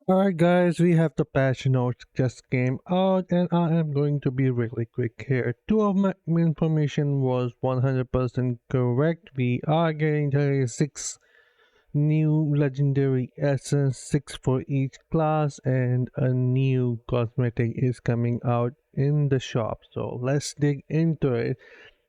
Alright guys, we have the patch notes just came out and I am going to be really quick here. Two of my information was 100% correct. We are getting 36 new legendary essence, 6 for each class, and a new cosmetic is coming out in the shop. So let's dig into it.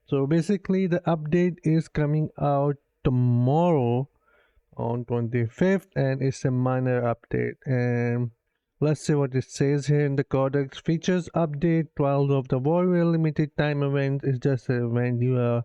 So basically the update is coming out tomorrow on 25th, and it's a minor update. And let's see what it says here in the codex. Features update 12 of the warrior limited time event is just an event you are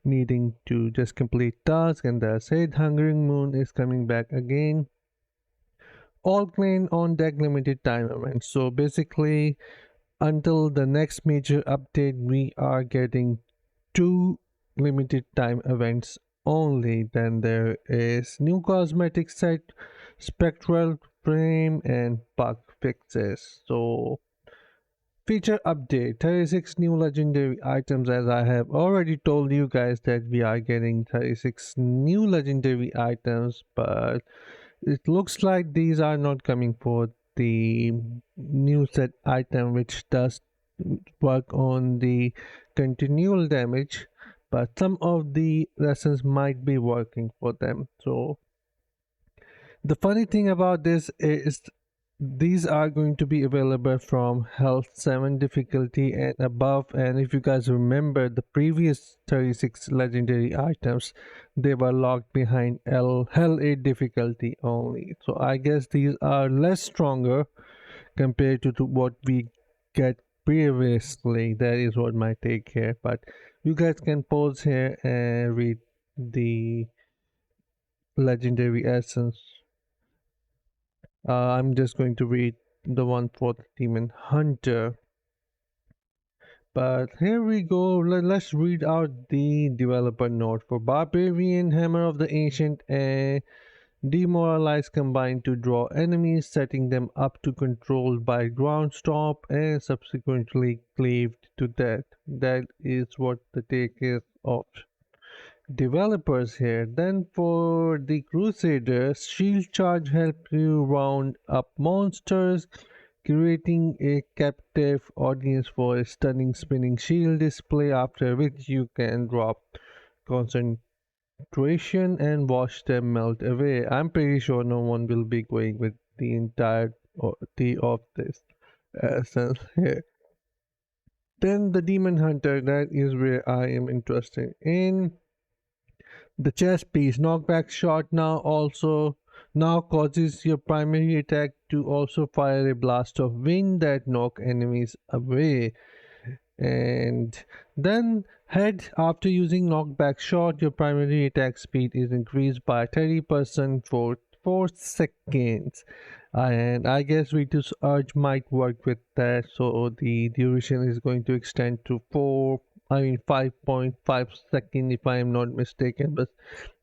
needing to just complete task, and that's it. Hungering moon is coming back again. All clan on deck limited time event. So basically until the next major update we are getting two limited time events only. Then there is new cosmetic set, spectral frame, and bug fixes. So feature update 36 new legendary items. As I have already told you guys that we are getting 36 new legendary items, but it looks like these are not coming for the new set item, which does work on the continual damage, but some of the lessons might be working for them. So the funny thing about this is these are going to be available from health 7 difficulty and above. And if you guys remember the previous 36 legendary items, they were locked behind hell 8 difficulty only. So I guess these are less stronger compared to what we get previously. That is what my take here, but you guys can pause here and read the legendary essence. I'm just going to read the one for the demon hunter. But here we go. Let's read out the developer note for barbarian hammer of the ancient and demoralize combined to draw enemies, setting them up to control by ground stomp and subsequently cleaved to death. That is what the take is of developers here. Then for the Crusaders, shield charge helps you round up monsters, creating a captive audience for a stunning spinning shield display, after which you can drop concentration and watch them melt away. I'm pretty sure no one will be going with the entirety of this essence here. Then the Demon Hunter, that is where I am interested in. The chest piece knockback shot now causes your primary attack to also fire a blast of wind that knock enemies away. And then head, after using knockback shot, your primary attack speed is increased by 30% for 4 seconds. And I guess Ritus Urge might work with that, so the duration is going to extend to 5.5 seconds if I am not mistaken, but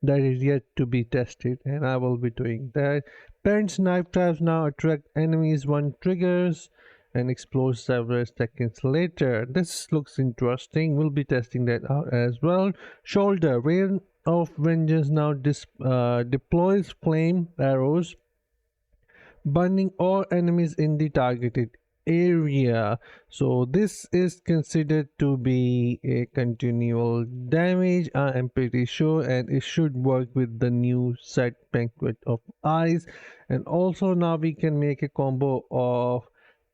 that is yet to be tested and I will be doing that. Parent's knife traps now attract enemies when triggers and explode several seconds later. This looks interesting. We'll be testing that out as well. Shoulder Rain of Vengeance now deploys flame arrows, burning all enemies in the targeted area. So this is considered to be a continual damage, I am pretty sure, and it should work with the new set Banquet of Eyes. And also now we can make a combo of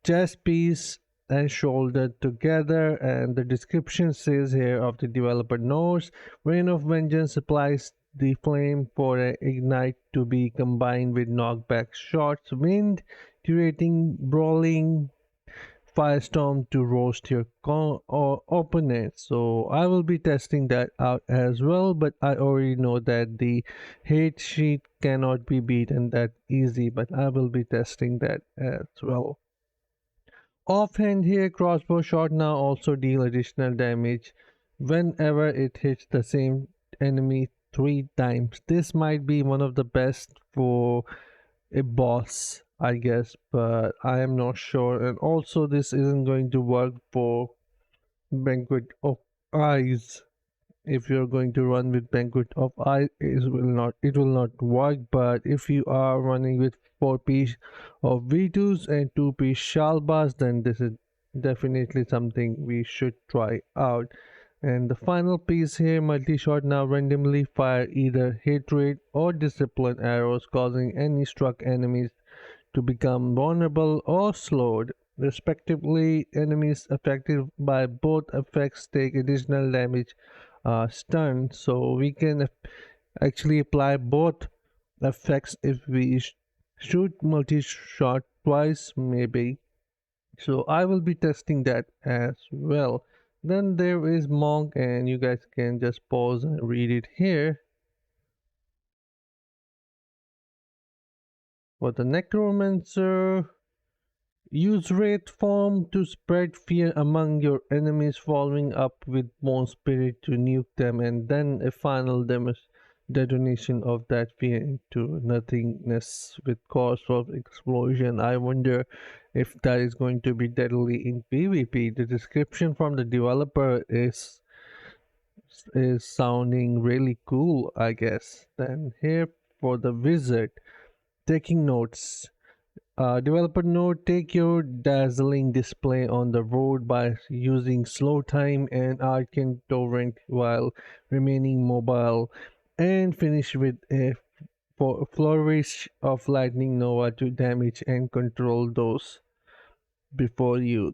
chest piece and shoulder together. And the description says here of the developer notes, Rain of Vengeance applies the flame for a ignite to be combined with knockback shots wind, creating brawling firestorm to roast your opponent. So I will be testing that out as well, but I already know that the hate sheet cannot be beaten that easy, but I will be testing that as well. Offhand here, crossbow shot now also deal additional damage whenever it hits the same enemy 3 times. This might be one of the best for a boss, I guess, but I am not sure. And also this isn't going to work for Banquet of Eyes. if you're going to run with Banquet of Ice, it will not work. But if you are running with 4 piece of V2s and 2 piece Shalbas, then this is definitely something we should try out. And the final piece here, multi-shot now randomly fire either hit rate or discipline arrows, causing any struck enemies to become vulnerable or slowed, respectively. Enemies affected by both effects take additional damage stunned, so we can actually apply both effects if we shoot multi-shot twice maybe. So I will be testing that as well. Then there is Monk, and you guys can just pause and read it here. For the Necromancer, use Wraith form to spread fear among your enemies, following up with Bone Spirit to nuke them, and then a final detonation of that fear into nothingness with cause of explosion. I wonder if that is going to be deadly in PvP. The description from the developer is sounding really cool, I guess. Then here for the wizard, taking notes. Developer note: take your dazzling display on the road by using slow time and arcane torrent while remaining mobile, and finish with a flourish of lightning nova to damage and control those before you.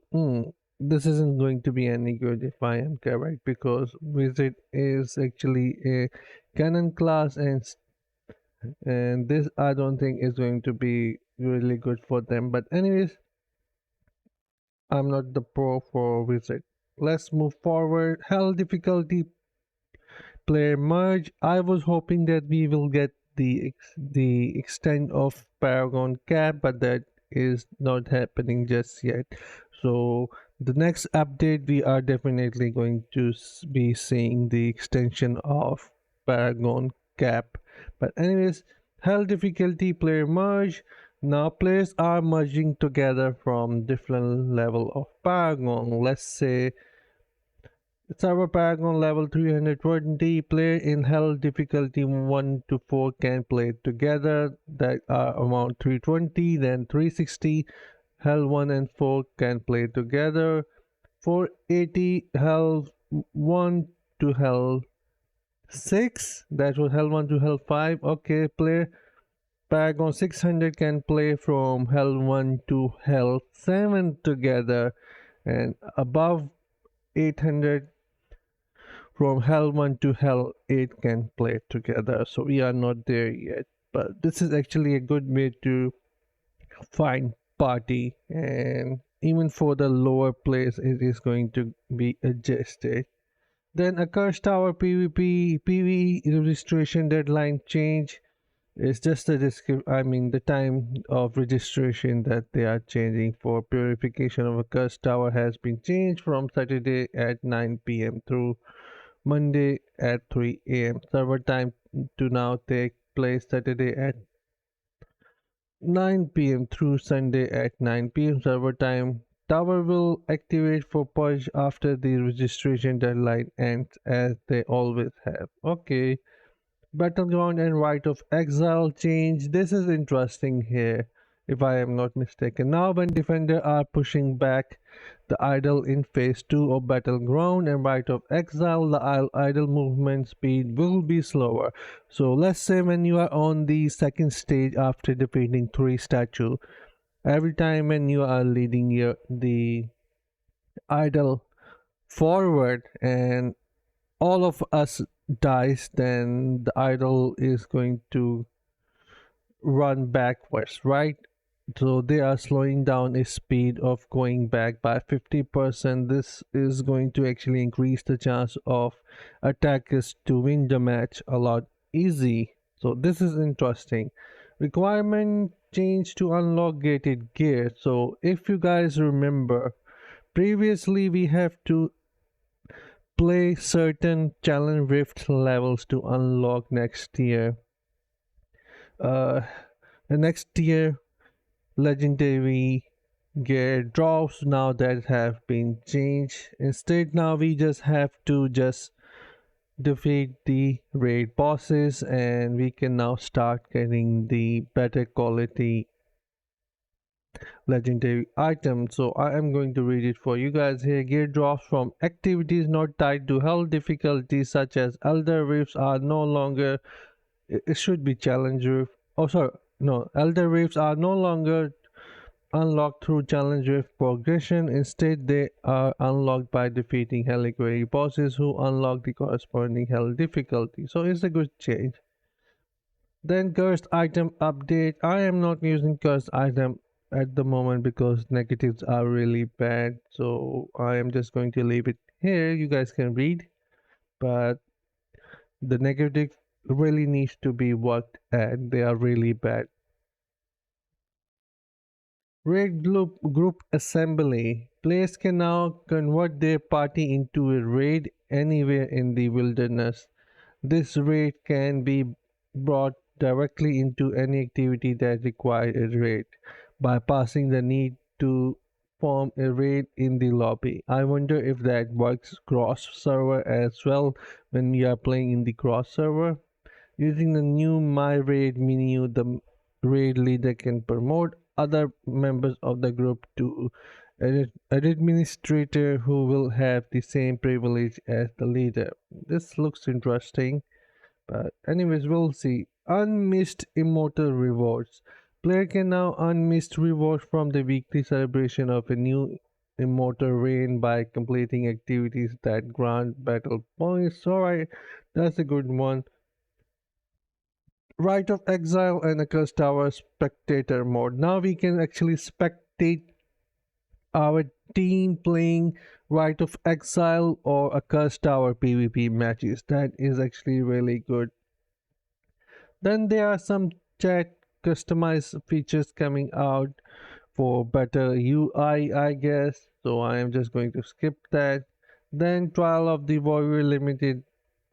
This isn't going to be any good if I am correct, because wizard is actually a canon class, and this I don't think is going to be really good for them. But anyways, I'm not the pro for wizard. Let's move forward. Hell difficulty player merge. I was hoping that we will get the extent of Paragon cap, but that is not happening just yet. So the next update, we are definitely going to be seeing the extension of Paragon cap. But anyways, hell difficulty player merge. Now players are merging together from different level of Paragon. Let's say Server Paragon level 320. Player in Hell difficulty 1 to 4 can play together, that are around 320. Then 360 Hell 1 and 4 can play together. 480 Hell 1 to Hell 6, that was Hell 1 to Hell 5. Okay, player Paragon 600 can play from Hell 1 to Hell 7 together, and above 800 from Hell 1 to Hell 8 can play together. So we are not there yet, but this is actually a good way to find party, and even for the lower players it is going to be adjusted. Then a Curse Tower PvP registration deadline change. It's just the time of registration that they are changing for purification of a Curse Tower has been changed from Saturday at 9 p.m. through Monday at 3 a.m. Server time to now take place Saturday at 9 p.m. through Sunday at 9 p.m. Server time. Tower will activate for purge after the registration deadline ends, as they always have. Okay. Battleground and Rite of Exile change. This is interesting here, if I am not mistaken. Now when defender are pushing back the idol in phase 2 of Battleground and Rite of Exile, the idol movement speed will be slower. So let's say when you are on the second stage after defeating 3 statue, every time when you are leading the idol forward and all of us dies, then the idol is going to run backwards, right? So they are slowing down its speed of going back by 50%. This is going to actually increase the chance of attackers to win the match a lot easy. So this is interesting. Requirement change to unlock gated gear. So if you guys remember, previously we have to play certain challenge rift levels to unlock next tier. The next tier legendary gear drops now that have been changed. Instead, now we just have to defeat the raid bosses, and we can now start getting the better quality legendary items. So I am going to read it for you guys here. Gear drops from activities not tied to health difficulties such as Elder Rifts are no longer, it should be Challenge Rift. Oh, sorry, no, Elder Rifts are no longer unlocked through challenge rift progression. Instead, they are unlocked by defeating reliquary bosses who unlock the corresponding hell difficulty. So it's a good change. Then cursed item update. I am not using cursed item at the moment because negatives are really bad. So I am just going to leave it here. You guys can read, but the negative really needs to be worked at. They are really bad. Raid group assembly. Players can now convert their party into a raid anywhere in the wilderness. This raid can be brought directly into any activity that requires a raid, bypassing the need to form a raid in the lobby. I wonder if that works cross server as well when we are playing in the cross server. Using the new My Raid menu, the raid leader can promote other members of the group to an administrator who will have the same privilege as the leader. This looks interesting, but anyways, we'll see. Unmissed Immortal Rewards. Player can now unmissed rewards from the weekly celebration of a new Immortal Reign by completing activities that grant battle points. Alright, that's a good one. Right of Exile and Accursed Tower spectator mode. Now we can actually spectate our team playing Right of Exile or Accursed Tower PvP matches. That is actually really good. Then there are some chat customized features coming out for better UI, I guess. So I am just going to skip that. Then Trial of the Warrior Limited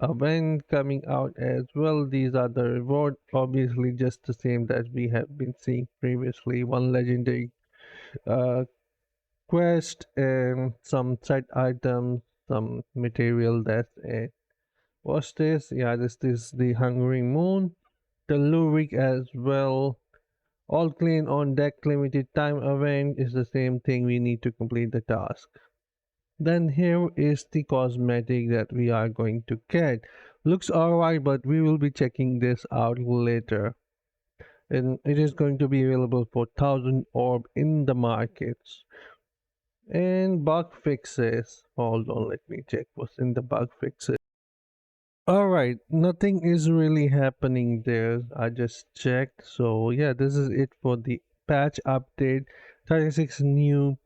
event coming out as well. These are the reward, obviously just the same that we have been seeing previously. One legendary uh, quest and some set items, some material. That's it. What's this? Yeah, this is the Hungering Moon. The Lurik as well. All clean on deck limited time event is the same thing, we need to complete the task. Then here is the cosmetic that we are going to get. Looks alright, but we will be checking this out later. And it is going to be available for 1000 orb in the markets. And bug fixes. Hold on, let me check what's in the bug fixes. Alright, nothing is really happening there. I just checked. So yeah, this is it for the patch update. 36 new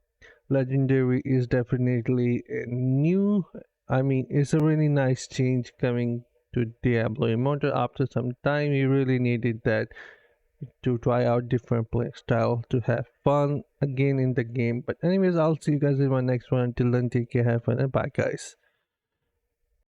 legendary is definitely new. I mean, it's a really nice change coming to Diablo Immortal after some time. We really needed that to try out different play style to have fun again in the game. But anyways, I'll see you guys in my next one. Until then, take care, have fun, and bye guys.